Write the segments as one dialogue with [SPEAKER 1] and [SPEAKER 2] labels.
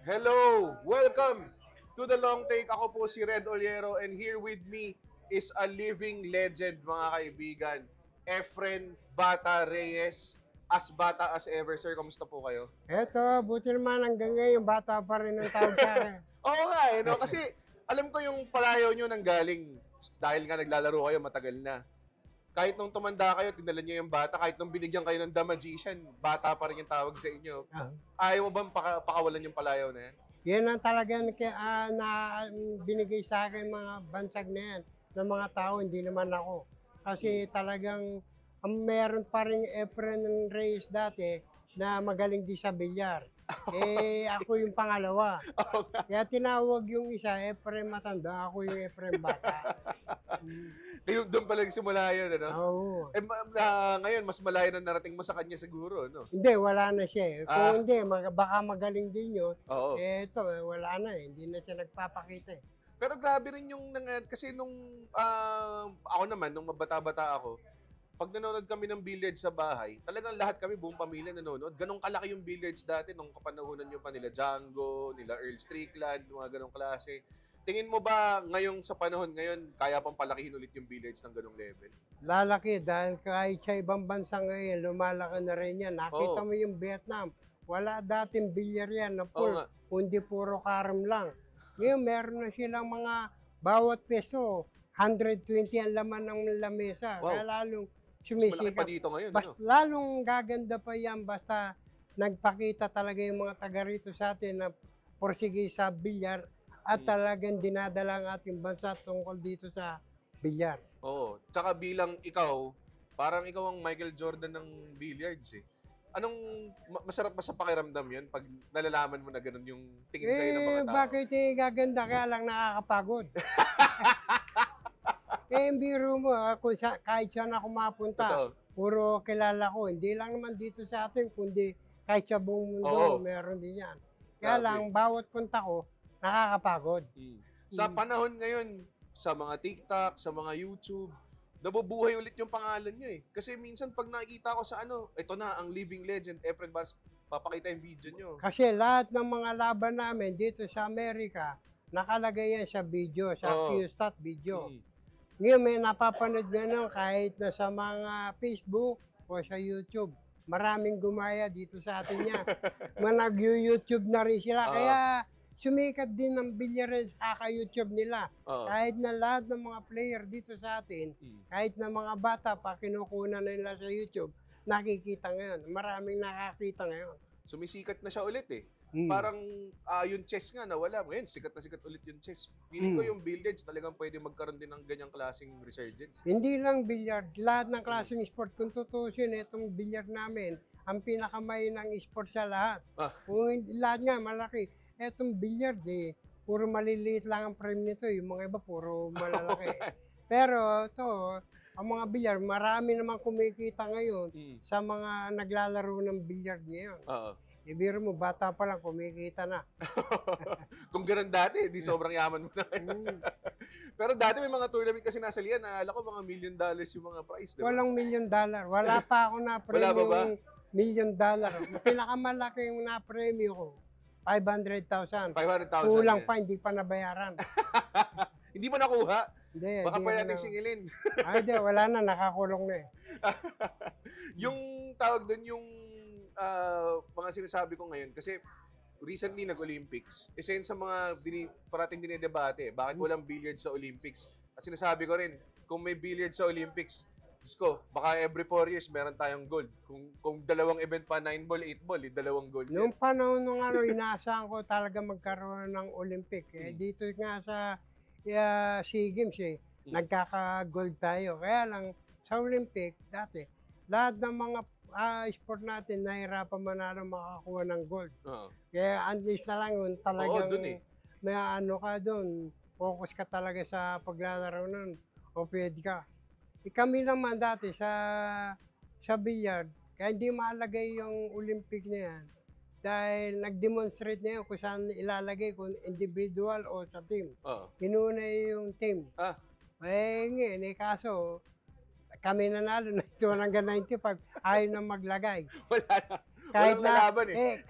[SPEAKER 1] Hello! Welcome to The Long Take. Ako po si Red Oliero and here with me is a living legend, mga kaibigan. Efren Bata Reyes. As bata as ever. Sir, kamusta po kayo?
[SPEAKER 2] Eto, buti naman hanggang ngayon, bata pa rin ang tawag sa akin.
[SPEAKER 1] Oo nga no? Kasi alam ko yung palayaw nyo nanggaling dahil nga naglalaro kayo matagal na. Kahit nung tumanda kayo, tinala niyo yung bata. Kahit nung binigyan kayo ng The Magician, bata pa rin yung tawag sa inyo. Ayaw mo bang pakawalan yung palayaw na yan?
[SPEAKER 2] Yan ang talagang na binigay sa akin mga bansag na yan ng mga tao, hindi naman ako. Kasi talagang meron pa rin Efren Reyes dati na magaling din sa bilyar. Ako yung pangalawa. Kaya tinawag yung isa, Efren Matanda, ako yung Efren Bata.
[SPEAKER 1] Doon pala simula yun, ano?
[SPEAKER 2] Oo.
[SPEAKER 1] Ngayon, mas malayo na narating mo sa kanya siguro, no?
[SPEAKER 2] Hindi, wala na siya. Kung hindi, baka magaling din yun.
[SPEAKER 1] Oo.
[SPEAKER 2] Wala na eh. Hindi na siya nagpapakita eh.
[SPEAKER 1] Pero grabe rin yung, kasi nung, ako naman, nung mabata-bata ako, pag nanonood kami ng billiards sa bahay, talagang lahat kami, buong pamilya nanonood. Ganong kalaki yung billiards dati nung kapanahunan nyo pa nila Django, nila Earl Strickland, mga ganong klase. Tingin mo ba ngayong sa panahon ngayon, kaya pang palakihin ulit yung billiards ng ganong level?
[SPEAKER 2] Lalaki dahil kahit sa ibang bansa ngayon, lumalaki na rin yan. Nakita mo yung Vietnam, wala dating bilyar yan na full, kundi puro karam lang. Ngayon meron na silang mga bawat peso, 120 ang laman ng lamesa. Kaya lalong sumisikap.
[SPEAKER 1] Mas malaki pa dito ngayon.
[SPEAKER 2] Lalong gaganda pa yan basta nagpakita talaga yung mga taga rito sa atin na porsige sa bilyar at talagang dinadala ang ating bansa tungkol dito sa bilyar.
[SPEAKER 1] Oo. Tsaka bilang ikaw, parang ikaw ang Michael Jordan ng billiards eh. Anong masarap ba sa pakiramdam yun pag nalalaman mo na ganun yung tingin sa'yo ng mga tao?
[SPEAKER 2] Bakit gaganda kaya lang nakakapagod? Biro mo, kahit saan ako mapunta, puro kilala ko. Hindi lang naman dito sa atin, kundi kahit sa buong mundo, meron din yan. Kaya lang, bawat punta ko, nakakapagod.
[SPEAKER 1] Sa panahon ngayon, sa mga TikTok, sa mga YouTube, nabubuhay ulit yung pangalan nyo eh. Kasi minsan pag nakikita ko sa ito na, ang living legend, Efren Bars, papakita yung video nyo.
[SPEAKER 2] Kasi lahat ng mga laban namin dito sa Amerika, nakalagay yan sa video, sa Q-Stat video. Ngayon may napapanood na nun kahit na sa mga Facebook o sa YouTube. Maraming gumaya dito sa atin yan. Nag-YouTube na rin sila. Kaya sumikat din ng bilyaran sa YouTube nila. Kahit na lahat ng mga player dito sa atin, kahit na mga bata pa kinukunan nila sa YouTube, nakikita ngayon. Maraming nakakita ngayon.
[SPEAKER 1] Sumisikat na siya ulit eh. Parang yung chess nga nawala. Ngayon, sikat na sikat ulit yung chess. Feeling ko yung billiards talagang pwede magkaroon din ng ganyang klaseng resurgence.
[SPEAKER 2] Hindi lang billiard, lahat ng klaseng sport. Kung tutusin, itong billiard namin, ang pinakamay ng sport sa lahat. Kung lahat nga malaki. Itong billiard puro maliliit lang ang frame nito. Yung mga iba, puro malalaki. Pero ito, ang mga bilyar, marami namang kumikita ngayon sa mga naglalaro ng billiard ngayon. Ibiro mo, bata pa lang, kumikita na.
[SPEAKER 1] Kung ganun dati, di sobrang yaman mo na. Pero dati may mga tournament kasi nasalihan, alam ko mga $1 million yung mga prize, diba?
[SPEAKER 2] Walang $1 million. Wala pa ako na-premyo yung $1 million. Pinakamalaki yung na-premyo ko, 500,000.
[SPEAKER 1] 500,000.
[SPEAKER 2] Kulang pa, hindi pa nabayaran.
[SPEAKER 1] Hindi pa nakuha?
[SPEAKER 2] Hindi.
[SPEAKER 1] Baka pa natin singilin.
[SPEAKER 2] Ay, di, wala na, nakakulong na eh.
[SPEAKER 1] Yung tawag doon, yung mga sinasabi ko ngayon, kasi recently nag-Olympics, isa yun sa mga parating dinidebate, bakit walang billiard sa Olympics? At sinasabi ko rin, kung may billiard sa Olympics, Diyos ko, baka every 4 years meron tayong gold. Kung dalawang event pa, 9 ball, 8 ball, dalawang gold.
[SPEAKER 2] Noong panahon nung inaasahan ko talaga magkaroon ng Olympic. Dito nga sa SEA Games nagkaka-gold tayo. Kaya lang, sa Olympic, dati, lahat ng mga sport natin, nahirapan manalo makakuha ng gold. Kaya at least na lang yun, talagang may ka doon, focus ka talaga sa paglalaro nun, o pwede ka. Kami naman dati sa billiard, kaya hindi malagay yung Olympic na yan. Dahil nag-demonstrate na yun kung saan ilalagay, kung individual o sa team. Kinuna yung team. Ngayon, kaso, kami nanalo na ito hanggang 95, ayaw na maglagay.
[SPEAKER 1] Wala na.
[SPEAKER 2] Kahit
[SPEAKER 1] Walang
[SPEAKER 2] na,
[SPEAKER 1] lalaban eh.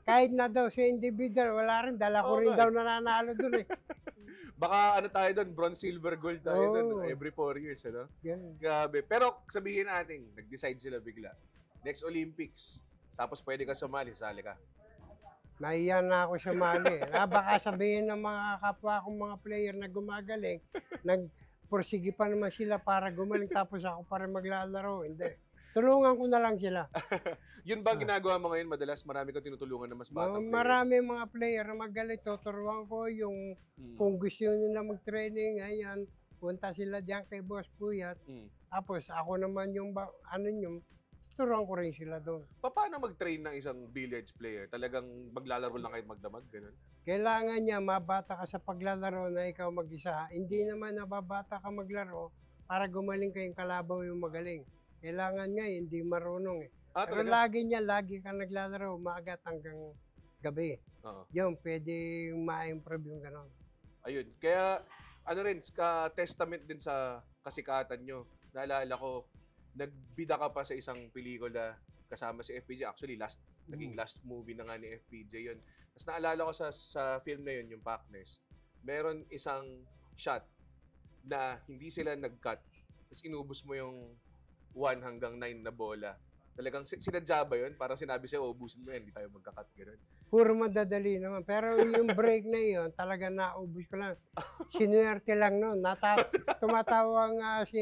[SPEAKER 2] kahit na daw sa individual, wala rin. Dala ko
[SPEAKER 1] Oo
[SPEAKER 2] rin
[SPEAKER 1] nga
[SPEAKER 2] daw
[SPEAKER 1] eh.
[SPEAKER 2] nananalo dun eh.
[SPEAKER 1] Baka ano tayo doon, bronze, silver, gold tayo doon
[SPEAKER 2] Oo.
[SPEAKER 1] every 4 years, ano?
[SPEAKER 2] Ganun.
[SPEAKER 1] Grabe. Pero sabihin natin, nag-decide sila bigla. Next Olympics, tapos pwede ka sumali, sali ka.
[SPEAKER 2] Nahiya na ako sumali. Baka sabihin ng mga kapwa kong mga player na gumagaling, nagpursige pa naman sila para gumaling tapos ako para maglalaro. Hindi. Tulungan ko na lang sila.
[SPEAKER 1] Yun ba ginagawa mo ngayon? Madalas marami kang tinutulungan na mas batang player.
[SPEAKER 2] Marami mga player na magaling. Tuturuan ko yung kung gusto nila mag-training, ayan, punta sila diyan kay Boss Puyat. Tapos ako naman yung, tuturuan ko rin sila doon.
[SPEAKER 1] Paano mag-train ng isang billiards player? Talagang maglalaro lang kahit magdamag, ganun?
[SPEAKER 2] Kailangan niya mabata ka sa paglalaro na ikaw mag-isa. Hindi naman nababata ka maglaro para gumaling kayong kalaban yung magaling. Kailangan nga hindi marunong eh. Pero
[SPEAKER 1] Talaga?
[SPEAKER 2] lagi ka naglalaro, umagat hanggang gabi.
[SPEAKER 1] Oo.
[SPEAKER 2] Yun, pwede ma-improve yung gano'n.
[SPEAKER 1] Ayun. Kaya, ano rin, testament din sa kasikatan nyo. Naalala ko, nagbida ka pa sa isang pelikula kasama si FPJ. Actually, naging last movie na nga ni FPJ yun. Tapos naalala ko sa film na yun, yung Partners, meron isang shot na hindi sila nag-cut. Tapos inubos mo yung 1 hanggang 9 na bola. Talagang sinadya ba yun? Parang sinabi sa'yo, ubusin mo yan, hindi tayo magkakat, gano'n.
[SPEAKER 2] Puro madadali naman. Pero yung break na yun, talaga naubos ko lang. Sinuwerte lang nun. Tumatawa nga si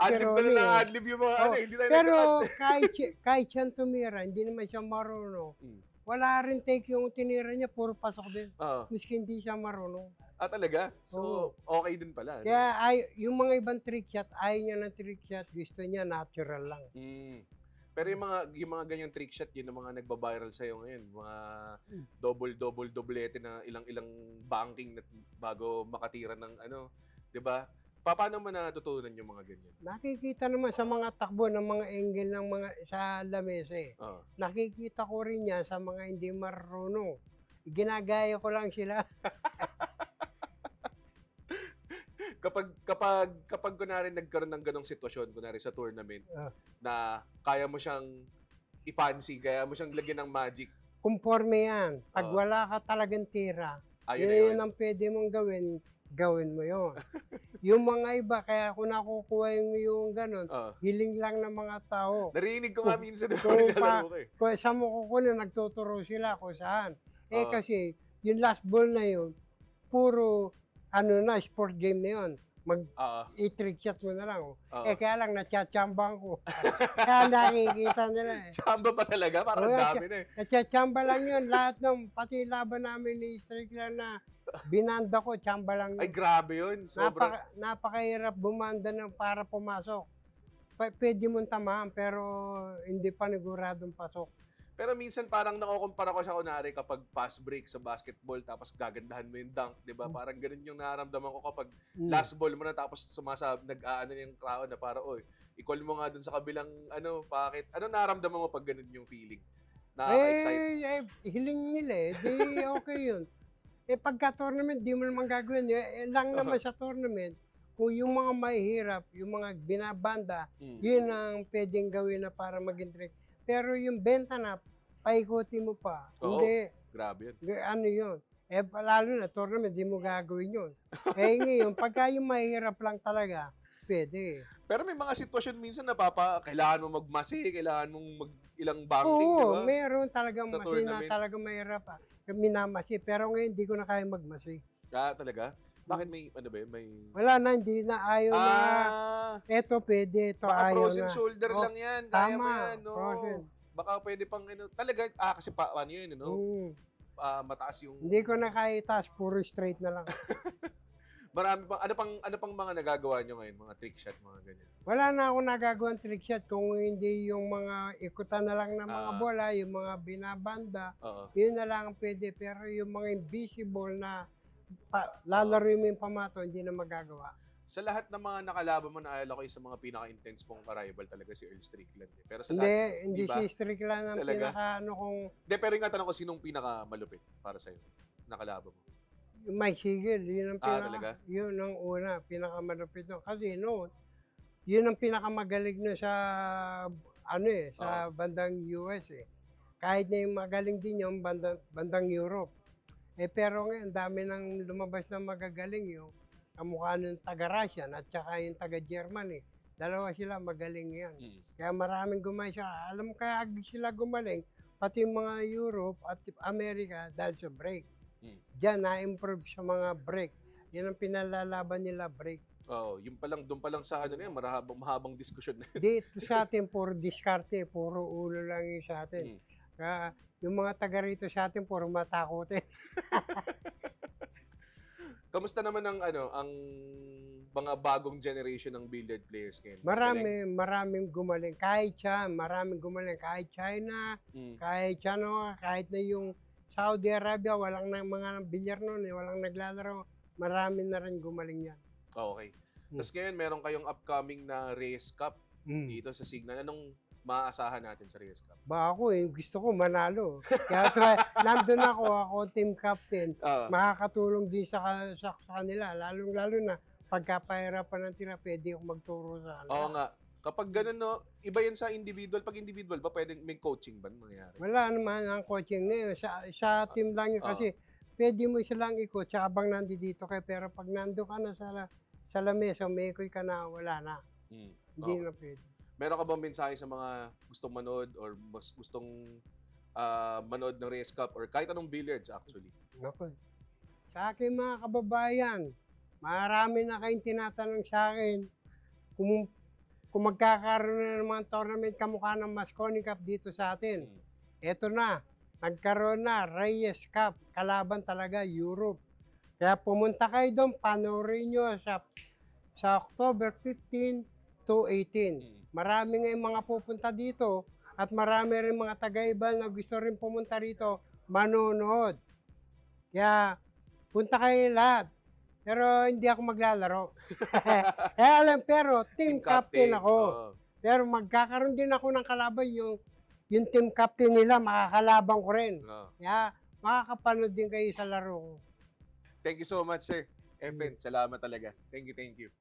[SPEAKER 1] Adlib
[SPEAKER 2] Ronnie.
[SPEAKER 1] na adlib yung mga hindi tayo
[SPEAKER 2] Pero
[SPEAKER 1] nagkakat.
[SPEAKER 2] kahit siyang tumira, hindi naman siya marunong. Wala rin take yung tinira niya, puro pasok din. Miski hindi siya marunong.
[SPEAKER 1] Talaga? So, okay din pala.
[SPEAKER 2] Kaya yung mga ibang trick shot, ayaw niya ng trick shot, gusto niya natural lang.
[SPEAKER 1] Pero yung mga ganyang trick shot, yun ang mga nagba-viral sa'yo ngayon. Mga doublete na ilang banking bago makatira ng di ba? Paano mo natutunan yung mga ganyan?
[SPEAKER 2] Nakikita naman sa mga takbo ng mga angle ng mga sa lamesa eh. Nakikita ko rin yan sa mga hindi marunong. Ginagaya ko lang sila.
[SPEAKER 1] Kapag kunwari nagkaroon ng ganong sitwasyon, kunwari sa tournament, na kaya mo siyang ipansi, kaya mo siyang lagyan ng magic.
[SPEAKER 2] Conforme yan. Pag wala ka talagang tira, yun ang pwede mong gawin mo yun. Yung mga iba, kaya kung nakukuha yung ganon, hiling lang ng mga tao.
[SPEAKER 1] Narinig ko nga minsan na naglalaro ko eh.
[SPEAKER 2] Kung saan mo kukunin, nagtuturo sila kung saan. Kasi, yung last ball na yun, puro sport game na yun. I-trick shot mo na lang. Kaya lang, natsatsambang ko. Kaya nakikita nila eh.
[SPEAKER 1] Tsamba pa talaga? Parang dami na eh.
[SPEAKER 2] Natsatsamba lang yun. Lahat ng, pati laban namin ni Strickland na binanda ko, tsamba lang yun.
[SPEAKER 1] Ay, grabe yun.
[SPEAKER 2] Napakahirap bumanda para pumasok. Pwede mong tamahan, pero hindi paniguradong pasok.
[SPEAKER 1] Pero minsan parang nakukumpara ko siya kunwari kapag pass break sa basketball tapos gagandahan mo yung dunk, 'di ba? Parang ganun yung nararamdaman ko kapag last ball mo na tapos nag-aano yung tao na para i-call mo nga dun sa kabilang bakit? Ano nararamdaman mo pag ganun yung feeling? Nakaka-excite.
[SPEAKER 2] Hiling nila eh. Di okay yun. Pagka tournament, di mo naman gagawin. Lang naman sa tournament, kung yung mga mahihirap, yung mga binabanda, yun ang pwedeng gawin na para maging trick. Pero yung benta na, paikutin mo pa. Hindi.
[SPEAKER 1] Grabe yun.
[SPEAKER 2] Ano yun? Lalo na tournament, di mo gagawin yun. Ngayon, pagka yung mahirap lang talaga, pwede.
[SPEAKER 1] Pero may mga sitwasyon minsan na kailangan mo magmasi, kailangan mong ilang banking, di ba?
[SPEAKER 2] Meron talagang masi na talagang mahirap. Minamasi. Pero ngayon, hindi ko na kaya magmasi.
[SPEAKER 1] Talaga? Bakit may,
[SPEAKER 2] Wala na, hindi na, ayaw na. Eto pwede, ito
[SPEAKER 1] baka
[SPEAKER 2] ayaw na.
[SPEAKER 1] frozen shoulder lang yan. Kaya mo yan,
[SPEAKER 2] frozen.
[SPEAKER 1] Baka pwede pang, talaga, kasi yun, mataas yung...
[SPEAKER 2] Hindi ko na kaya itaas, puro straight na lang.
[SPEAKER 1] Marami pang, ano pang mga nagagawa nyo ngayon? Mga trick shot, mga ganyan?
[SPEAKER 2] Wala na ako nagagawang trick shot kung hindi yung mga ikutan na lang ng mga bola, yung mga binabanda, yun na lang pwede. Pero yung mga invisible na lalaro mo yung pamato, hindi na magagawa.
[SPEAKER 1] Sa lahat ng mga nakalaban mo, naalala ko yung sa mga pinaka-intense pong rival talaga si Earl Strickland. Pero sa
[SPEAKER 2] hindi si Strickland ang kung...
[SPEAKER 1] pero yung tanong ko, sinong pinaka-malupit para sa'yo? Nakalaban mo?
[SPEAKER 2] Mike Sigel, yun ang
[SPEAKER 1] talaga?
[SPEAKER 2] Yun ang una, pinaka-malupit. Kasi yun ang pinakamagaling na sa sa bandang US eh. Kahit na yung magaling din yung bandang Europe. Pero ngayon, dami nang lumabas na magagaling yung kamukha ng taga-Russian at saka yung taga-Germany. Dalawa sila magaling yan. Kaya maraming gumaling siya. Alam mo kaya sila gumaling, pati yung mga Europe at Amerika dahil sa break. Diyan na-improve sa mga break. Yan ang pinalalaban nila, break.
[SPEAKER 1] Yung doon pa lang sa ano na yan, mahabang diskusyon na.
[SPEAKER 2] Dito sa atin, puro diskarte, puro ulo lang yung sa atin. Kaya yung mga taga rito sa atin, puro matakotin.
[SPEAKER 1] Kamusta naman ang mga bagong generation ng billiard players ngayon?
[SPEAKER 2] Maraming gumaling. Kahit siya, maraming gumaling. Kahit China, kahit na yung Saudi Arabia, walang mga bilyar noon walang naglalaro. Marami na rin gumaling yan.
[SPEAKER 1] Okay. Tapos ngayon, meron kayong upcoming na Reyes Cup dito sa Signal. Anong maaasahan natin sa Reyes Cup?
[SPEAKER 2] Ako gusto ko manalo. Kaya nandun ako team captain. Makakatulong din sa kanila. Lalo na pagkapahirapan ng tira, pwede ako magturo sa kanila.
[SPEAKER 1] Oo nga. Kapag ganun, iba yan sa individual. Pag individual ba, pwedeng may coaching ba nangyayari?
[SPEAKER 2] Wala naman ang coaching ngayon. Sa team lang yun kasi pwede mo silang i-coach habang nandito kayo. Pero pag nando ka na sa lamesa, umekoy ka na, wala na. Hindi na pwede.
[SPEAKER 1] Meron ka bang mensahe sa mga gustong manood or mas gustong manood ng Reyes Cup or kahit anong billiards actually?
[SPEAKER 2] Naku. Sa akin mga kababayan, marami na kayong tinatanong sa akin kung magkakaroon na ng mga tournament kamukha ng Mosconi Cup dito sa atin. Eto na, nagkaroon na, Reyes Cup, kalaban talaga, Europe. Kaya pumunta kayo doon, panoorin nyo sa October 15 to 18. Marami ngayong mga pupunta dito at marami rin mga taga-ibal na gusto rin pumunta rito, manonood. Kaya punta kayo lahat. Pero hindi ako maglalaro. Pero team captain ako. Pero magkakaroon din ako ng kalaban yung team captain nila, makakalaban ko rin. Kaya makakapanood din kayo sa laro ko.
[SPEAKER 1] Thank you so much, sir. Efren, salamat talaga. Thank you.